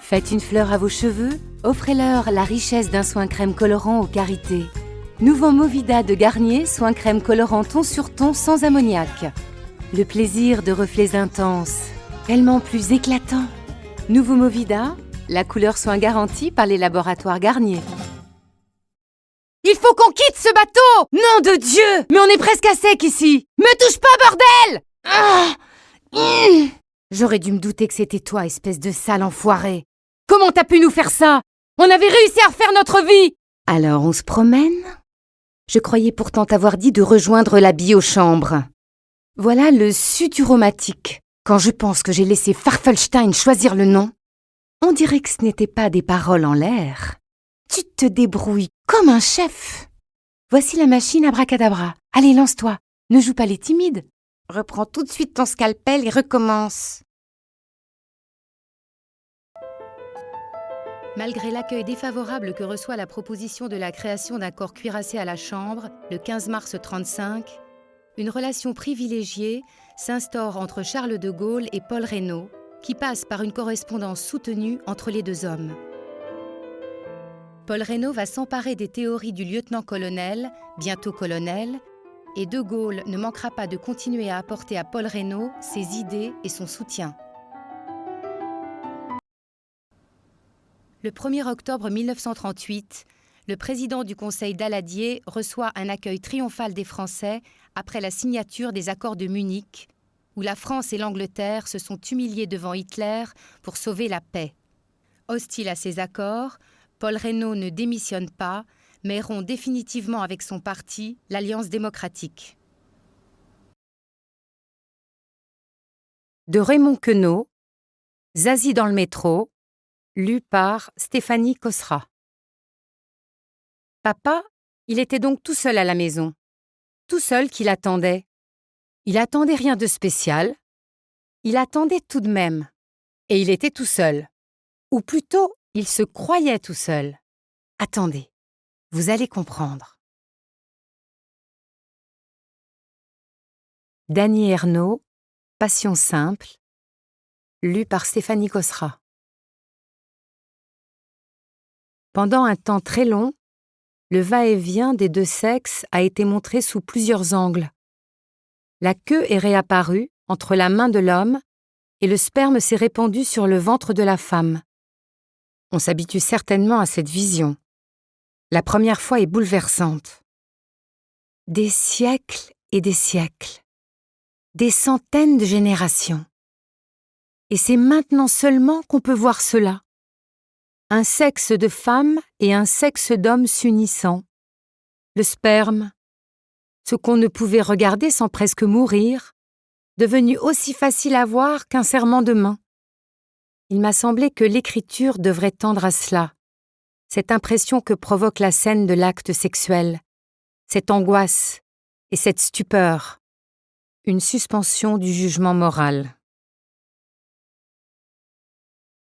Faites une fleur à vos cheveux, offrez-leur la richesse d'un soin crème colorant aux Karité. Nouveau Movida de Garnier, soin crème colorant ton sur ton sans ammoniac. Le plaisir de reflets intenses, tellement plus éclatant. Nouveau Movida, la couleur soin garantie par les laboratoires Garnier. Il faut qu'on quitte ce bateau! Nom de Dieu! Mais on est presque à sec ici! Me touche pas, bordel! J'aurais dû me douter que c'était toi, espèce de sale enfoiré. Comment t'as pu nous faire ça? On avait réussi à refaire notre vie! Alors on se promène? Je croyais pourtant t'avoir dit de rejoindre la biochambre. Voilà le suturomatique. Quand je pense que j'ai laissé Farfelstein choisir le nom, on dirait que ce n'était pas des paroles en l'air. Tu te débrouilles comme un chef. Voici la machine abracadabra. Allez, lance-toi. Ne joue pas les timides. Reprends tout de suite ton scalpel et recommence. Malgré l'accueil défavorable que reçoit la proposition de la création d'un corps cuirassé à la Chambre, le 15 mars 1935, une relation privilégiée s'instaure entre Charles de Gaulle et Paul Reynaud, qui passe par une correspondance soutenue entre les deux hommes. Paul Reynaud va s'emparer des théories du lieutenant-colonel, bientôt colonel, et de Gaulle ne manquera pas de continuer à apporter à Paul Reynaud ses idées et son soutien. Le 1er octobre 1938, le président du Conseil Daladier reçoit un accueil triomphal des Français après la signature des accords de Munich, où la France et l'Angleterre se sont humiliés devant Hitler pour sauver la paix. Hostile à ces accords, Paul Reynaud ne démissionne pas, mais rompt définitivement avec son parti, l'Alliance démocratique. De Raymond Queneau, Zazie dans le métro, lu par Stéphanie Cosra. Papa, il était donc tout seul à la maison. Tout seul qu'il attendait. Il attendait rien de spécial. Il attendait tout de même. Et il était tout seul. Ou plutôt, il se croyait tout seul. Attendez, vous allez comprendre. Dany Ernaud, Passion simple, lu par Stéphanie Cosra. Pendant un temps très long, le va-et-vient des deux sexes a été montré sous plusieurs angles. La queue est réapparue entre la main de l'homme et le sperme s'est répandu sur le ventre de la femme. On s'habitue certainement à cette vision. La première fois est bouleversante. Des siècles et des siècles. Des centaines de générations. Et c'est maintenant seulement qu'on peut voir cela. Un sexe de femme et un sexe d'homme s'unissant. Le sperme, ce qu'on ne pouvait regarder sans presque mourir, devenu aussi facile à voir qu'un serrement de main. Il m'a semblé que l'écriture devrait tendre à cela, cette impression que provoque la scène de l'acte sexuel, cette angoisse et cette stupeur, une suspension du jugement moral.